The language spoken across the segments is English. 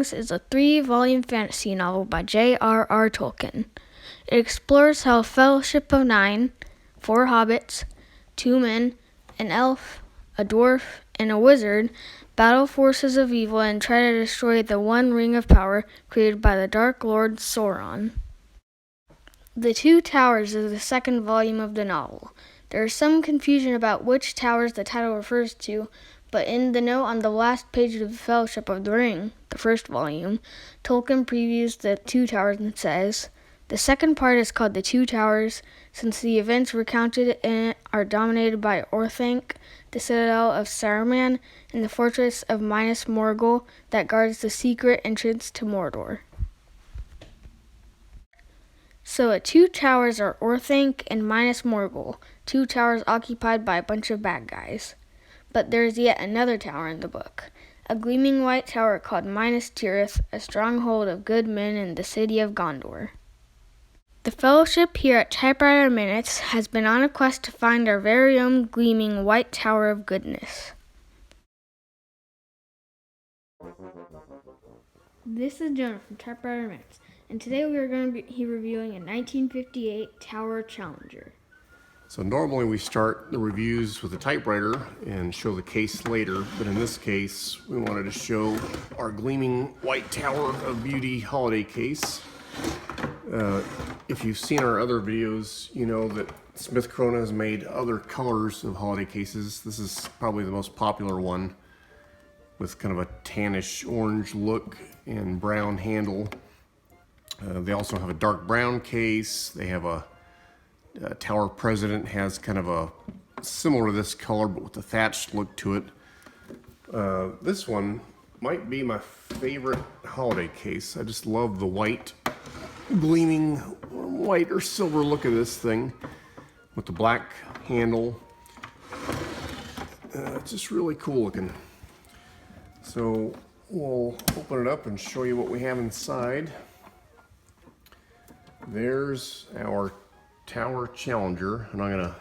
Rings is a 3-volume fantasy novel by J.R.R. Tolkien. It explores how a fellowship of 9, 4 hobbits, 2 men, an elf, a dwarf, and a wizard battle forces of evil and try to destroy the One Ring of Power created by the Dark Lord Sauron. The Two Towers is the 2nd volume of the novel. There is some confusion about which towers the title refers to, but in the note on the last page of the Fellowship of the Ring, the 1st volume, Tolkien previews the Two Towers and says, "The second part is called the Two Towers, since the events recounted in it are dominated by Orthanc, the citadel of Saruman, and the fortress of Minas Morgul that guards the secret entrance to Mordor." So, Two Towers are Orthanc and Minas Morgul, 2 towers occupied by a bunch of bad guys. But there is yet another tower in the book, a gleaming white tower called Minas Tirith, a stronghold of good men in the city of Gondor. The Fellowship here at Typewriter Minutes has been on a quest to find our very own gleaming white tower of goodness. This is Jonah from Typewriter Minutes, and today we are going to be reviewing a 1958 Tower Challenger. So normally we start the reviews with a typewriter and show the case later, but in this case we wanted to show our gleaming white Tower of Beauty holiday case. If you've seen our other videos, you know that Smith Corona has made other colors of holiday cases. This is probably the most popular one, with kind of a tannish orange look and brown handle. They also have a dark brown case. They have a Tower President, has kind of a similar to this color but with a thatched look to it. This one might be my favorite holiday case. I just love the white, gleaming white or silver look of this thing with the black handle. It's just really cool looking. So we'll open it up and show you what we have inside. There's our Tower Challenger, and I'm gonna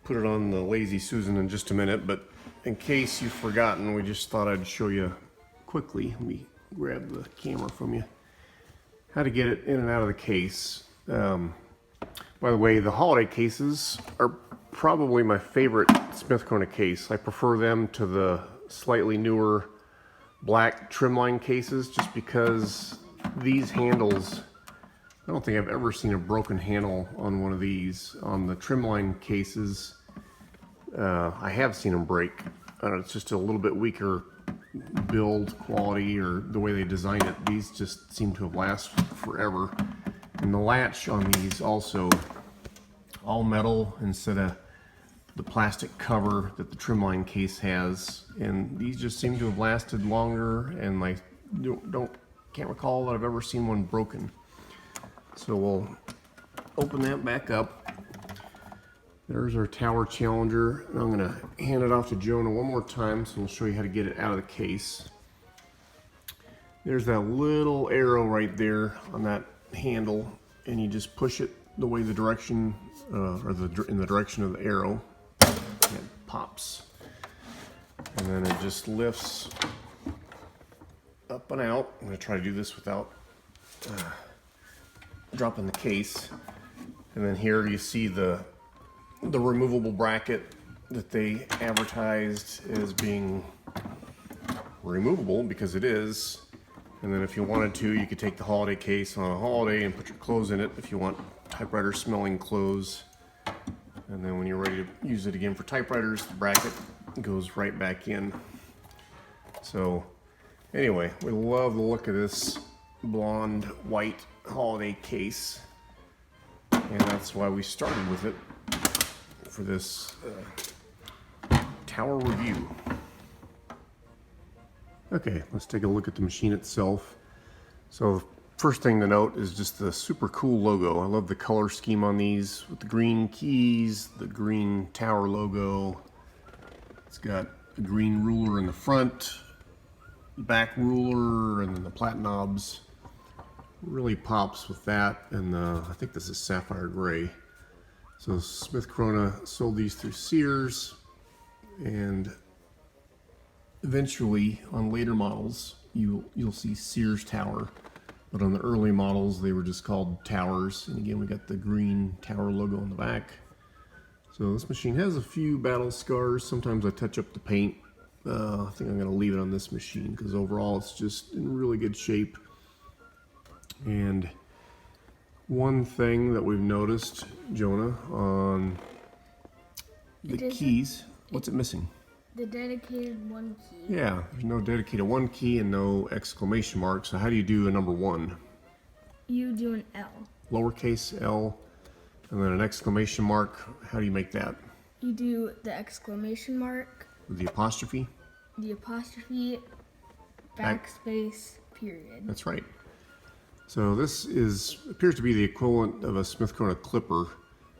put it on the Lazy Susan in just a minute, but in case you've forgotten, we just thought I'd show you quickly. Let me grab the camera from you. How to get it in and out of the case. By the way, the holiday cases are probably my favorite Smith Corona case. I prefer them to the slightly newer black trimline cases just because these handles, I don't think I've ever seen a broken handle on one of these. On the trimline cases, I have seen them break. It's just a little bit weaker build quality or the way they designed it. These just seem to have lasted forever. And the latch on these also, all metal instead of the plastic cover that the trimline case has. And these just seem to have lasted longer, and I can't recall that I've ever seen one broken. So we'll open that back up. There's our Tower Challenger, and I'm gonna hand it off to Jonah one more time so we'll show you how to get it out of the case. There's that little arrow right there on that handle, and you just push it the way the direction, in the direction of the arrow. It pops, and then it just lifts up and out. I'm gonna try to do this without dropping the case. And then here you see the removable bracket that they advertised as being removable, because it is. And then if you wanted to, you could take the holiday case on a holiday and put your clothes in it if you want typewriter smelling clothes. And then when you're ready to use it again for typewriters, the bracket goes right back in. So anyway, we love the look of this blonde white holiday case, and that's why we started with it for this tower review. Okay, let's take a look at the machine itself. So the first thing to note is just the super cool logo. I love the color scheme on these with the green keys, the green tower logo. It's got a green ruler in the front, back ruler, and then the plat knobs. Really pops with that, and I think this is sapphire gray. So Smith Corona sold these through Sears, and eventually on later models you'll see Sears Tower, but on the early models they were just called towers. And again, we got the green tower logo on the back. So this machine has a few battle scars. Sometimes I touch up the paint. I think I'm going to leave it on this machine because overall it's just in really good shape. And one thing that we've noticed, Jonah, on the keys, what's it missing? The dedicated 1 key. Yeah, there's no dedicated 1 key and no exclamation mark. So how do you do a number 1? You do an L. Lowercase L, and then an exclamation mark. How do you make that? You do the exclamation mark, With the apostrophe? the apostrophe, backspace, period. That's right. So this appears to be the equivalent of a Smith Corona clipper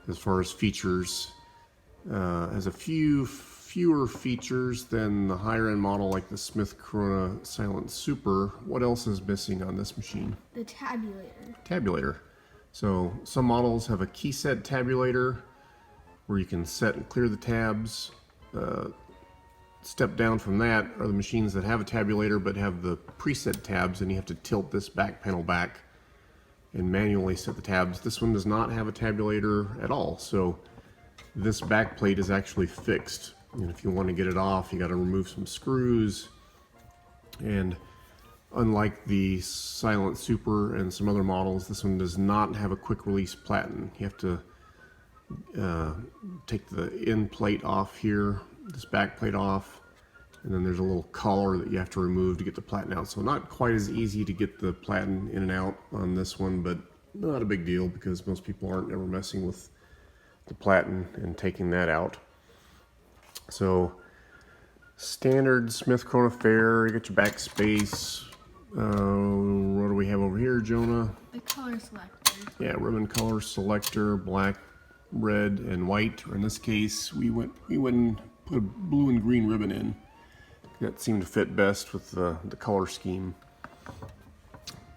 as far as features. Has a fewer features than the higher end model like the Smith Corona Silent Super. What else is missing on this machine? The tabulator. Tabulator. So some models have a key set tabulator where you can set and clear the tabs. Step down from that are the machines that have a tabulator but have the preset tabs, and you have to tilt this back panel back and manually set the tabs. This one does not have a tabulator at all, so this back plate is actually fixed. And if you want to get it off, you got to remove some screws. And unlike the Silent Super and some other models, this one does not have a quick release platen. You have to take the end plate off here, this back plate off, and then there's a little collar that you have to remove to get the platen out. So not quite as easy to get the platen in and out on this one, but not a big deal because most people aren't ever messing with the platen and taking that out. So standard Smith Corona fare, you got your backspace. What do we have over here, Jonah? The color selector. Yeah, ribbon color selector, black, red, and white. Or in this case, we went and put a blue and green ribbon in. That seemed to fit best with the color scheme.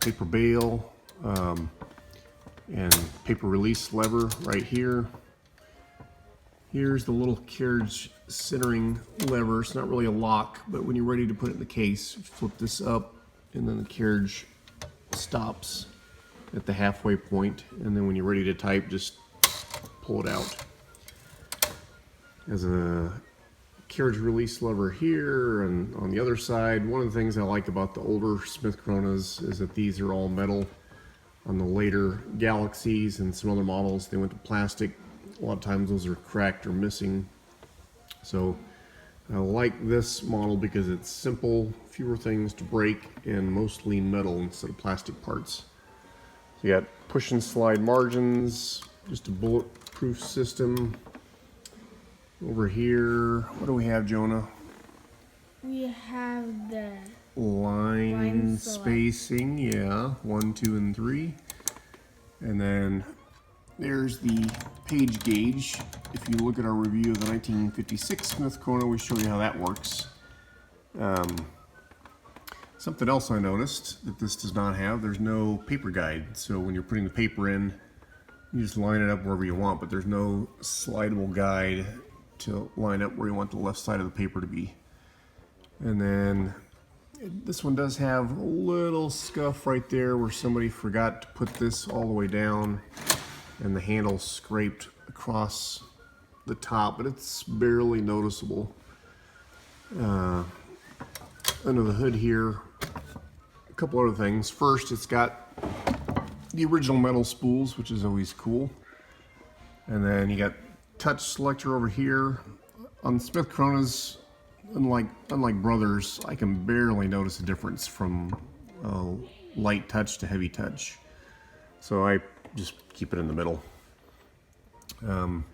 Paper bail and paper release lever right here. Here's the little carriage centering lever. It's not really a lock, but when you're ready to put it in the case, flip this up, and then the carriage stops at the halfway point, and then when you're ready to type, just pull it out. There's a carriage release lever here, and on the other side, one of the things I like about the older Smith Coronas is that these are all metal. On the later Galaxies and some other models, they went to plastic. A lot of times those are cracked or missing. So I like this model because it's simple, fewer things to break, and mostly metal instead of plastic parts. So you got push and slide margins, just a bulletproof system. Over here, what do we have, Jonah? We have the Line spacing, yeah, 1, 2, and 3. And then there's the page gauge. If you look at our review of the 1956 Smith Corona, we show you how that works. Something else I noticed that this does not have, there's no paper guide. So when you're putting the paper in, you just line it up wherever you want, but there's no slidable guide to line up where you want the left side of the paper to be. And then this one does have a little scuff right there where somebody forgot to put this all the way down and the handle scraped across the top, but it's barely noticeable. Under the hood here, a couple other things. First, it's got the original metal spools, which is always cool. And then you got touch selector over here. On Smith Coronas, unlike Brothers, I can barely notice a difference from light touch to heavy touch. So I just keep it in the middle. And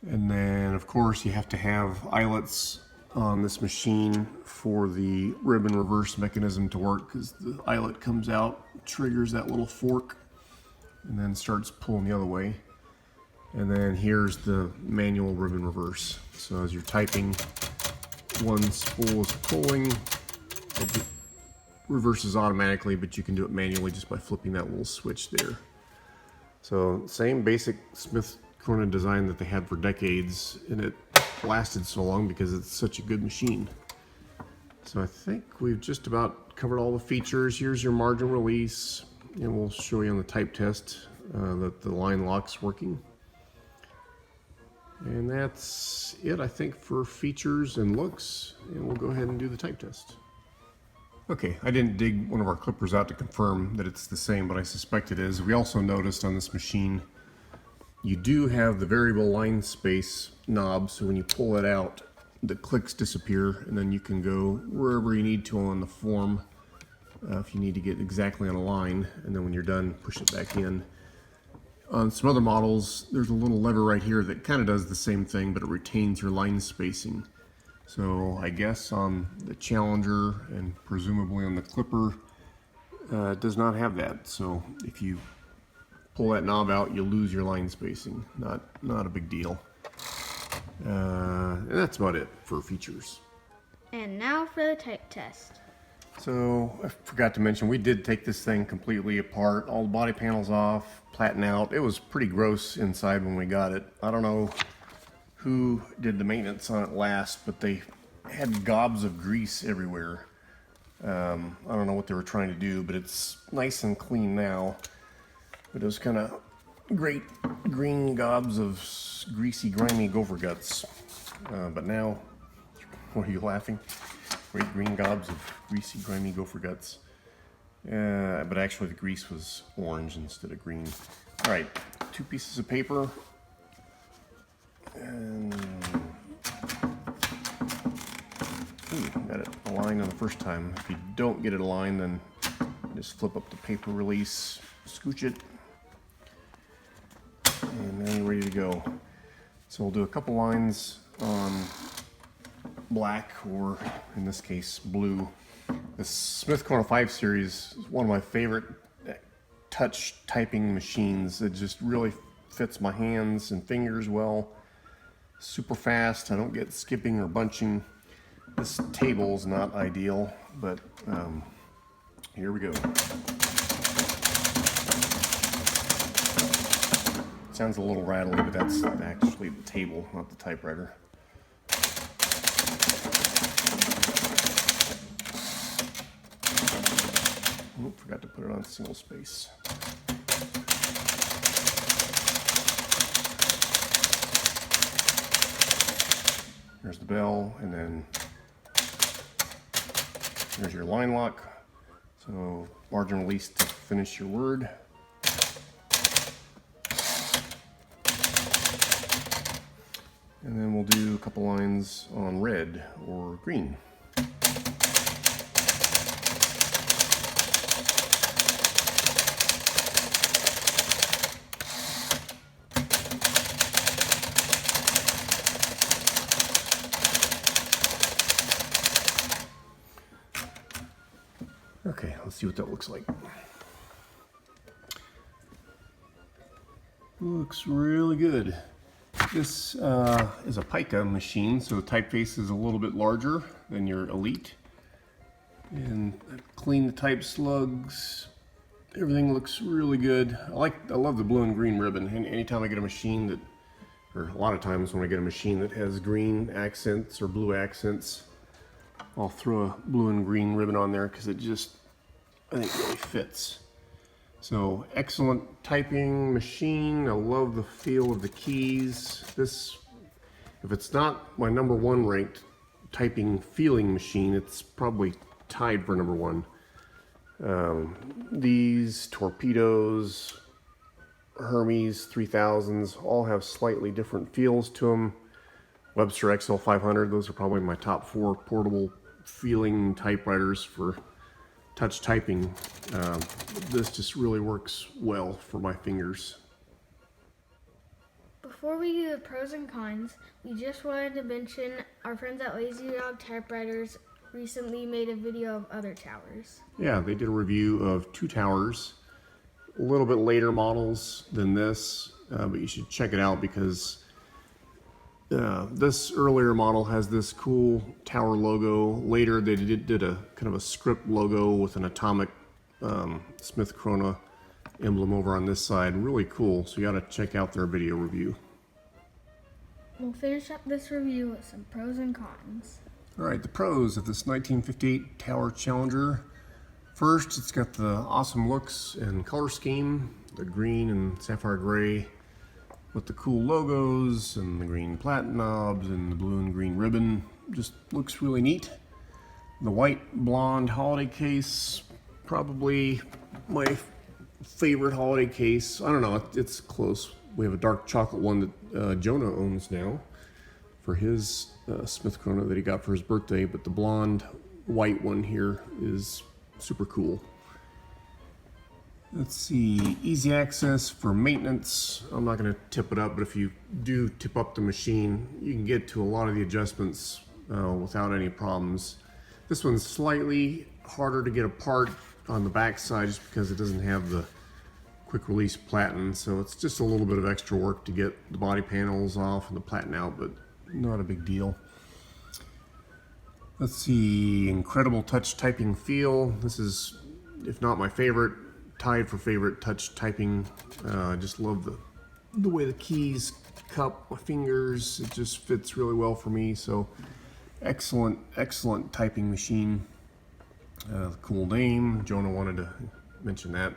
then, of course, you have to have eyelets on this machine for the ribbon reverse mechanism to work, because the eyelet comes out, triggers that little fork, and then starts pulling the other way. And then here's the manual ribbon reverse. So as you're typing, one spool is pulling, it reverses automatically, but you can do it manually just by flipping that little switch there. So same basic Smith Corona design that they had for decades, and it lasted so long because it's such a good machine. So I think we've just about covered all the features. Here's your margin release, and we'll show you on the type test that the line lock's working. And that's it, I think, for features and looks, and we'll go ahead and do the type test. Okay, I didn't dig one of our clippers out to confirm that it's the same, but I suspect it is. We also noticed on this machine, you do have the variable line space knob, so when you pull it out, the clicks disappear, and then you can go wherever you need to on the form if you need to get exactly on a line, and then when you're done, push it back in. On some other models, there's a little lever right here that kind of does the same thing, but it retains your line spacing. So I guess on the Challenger and presumably on the Clipper, it does not have that. So if you pull that knob out, you lose your line spacing. Not a big deal. And that's about it for features. And now for the type test. So I forgot to mention, we did take this thing completely apart, all the body panels off, platen out. It was pretty gross inside when we got it. I don't know who did the maintenance on it last, but they had gobs of grease everywhere. I don't know what they were trying to do, but it's nice and clean now. But it was kind of great green gobs of greasy, grimy gopher guts. But now, what are you laughing? Great green gobs of greasy, grimy gopher guts. But actually the grease was orange instead of green. All right, 2 pieces of paper. And got it aligned on the first time. If you don't get it aligned, then just flip up the paper release, scooch it, and then you're ready to go. So we'll do a couple lines on black, or in this case blue. The Smith Corona 5 series is one of my favorite touch typing machines. It just really fits my hands and fingers well. Super fast, I don't get skipping or bunching. This table's not ideal, but here we go. Sounds a little rattly, but that's actually the table, not the typewriter. Oh, forgot to put it on single space. There's the bell, and then there's your line lock. So margin release to finish your word. And then we'll do a couple lines on red or green. Okay, let's see what that looks like. Looks really good. This is a pica machine, so the typeface is a little bit larger than your Elite. And I've cleaned the type slugs. Everything looks really good. I love the blue and green ribbon. And anytime I get a machine that, or a lot of times when I get a machine that has green accents or blue accents, I'll throw a blue and green ribbon on there because it just, I think, really fits. So excellent typing machine. I love the feel of the keys. This, if it's not my #1 ranked typing feeling machine, it's probably tied for #1. These torpedoes, Hermes 3000s, all have slightly different feels to them. Webster XL500, those are probably my top 4 portable feeling typewriters for touch typing. This just really works well for my fingers. Before we do the pros and cons, we just wanted to mention our friends at Lazy Dog Typewriters recently made a video of other towers. Yeah, they did a review of 2 towers, a little bit later models than this, but you should check it out because this earlier model has this cool tower logo. Later they did a kind of a script logo with an atomic Smith Corona emblem over on this side. Really cool, so you got to check out their video review. We'll finish up this review with some pros and cons. All right, the pros of this 1958 Tower Challenger. First, it's got the awesome looks and color scheme, the green and sapphire gray with the cool logos and the green plat knobs and the blue and green ribbon. Just looks really neat. The white blonde holiday case, probably my favorite holiday case. I don't know, it's close. We have a dark chocolate one that Jonah owns now for his Smith Corona that he got for his birthday, but the blonde white one here is super cool. Let's see, easy access for maintenance. I'm not going to tip it up, but if you do tip up the machine, you can get to a lot of the adjustments without any problems. This one's slightly harder to get apart on the back side just because it doesn't have the quick release platen, so it's just a little bit of extra work to get the body panels off and the platen out, but not a big deal. Let's see, incredible touch typing feel. This is, if not my favorite, tied for favorite touch typing. I just love the way the keys cup my fingers. It just fits really well for me. So excellent typing machine. Cool name. Jonah wanted to mention that.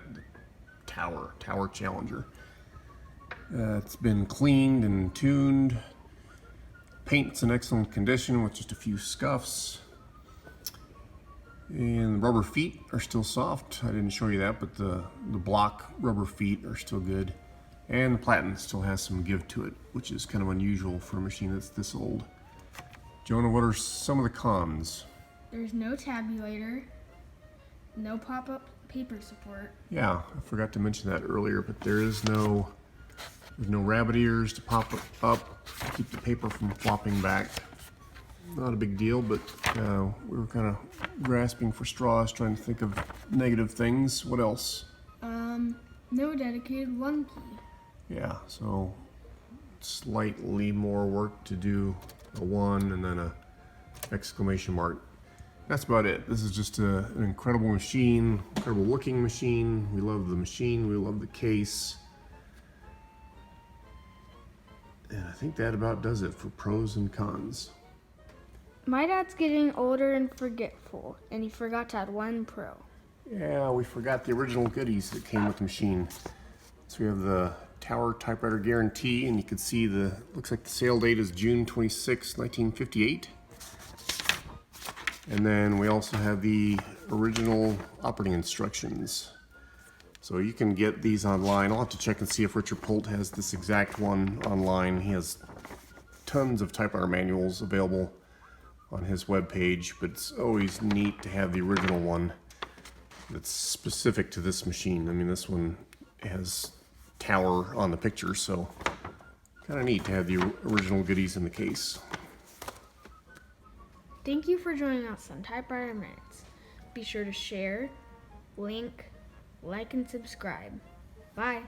Tower Challenger. It's been cleaned and tuned. Paint's in excellent condition with just a few scuffs. And the rubber feet are still soft. I didn't show you that, but the block rubber feet are still good. And the platen still has some give to it, which is kind of unusual for a machine that's this old. Jonah, what are some of the cons? There's no tabulator, no pop-up paper support. Yeah, I forgot to mention that earlier, but there's no rabbit ears to pop up, keep the paper from flopping back. Not a big deal, but we were kind of grasping for straws, trying to think of negative things. What else? No dedicated one key. Yeah, so slightly more work to do a 1 and then a exclamation mark. That's about it. This is just an incredible machine, incredible looking machine. We love the machine, we love the case. And I think that about does it for pros and cons. My dad's getting older and forgetful, and he forgot to add one pro. Yeah, we forgot the original goodies that came with the machine. So we have the Tower Typewriter Guarantee, and you can see looks like the sale date is June 26, 1958. And then we also have the original operating instructions. So you can get these online. I'll have to check and see if Richard Polt has this exact one online. He has tons of typewriter manuals available on his webpage, but it's always neat to have the original one that's specific to this machine. I mean, this one has Tower on the picture, so kind of neat to have the original goodies in the case. Thank you for joining us on Typewriter Minutes. Be sure to share, link, like, and subscribe. Bye.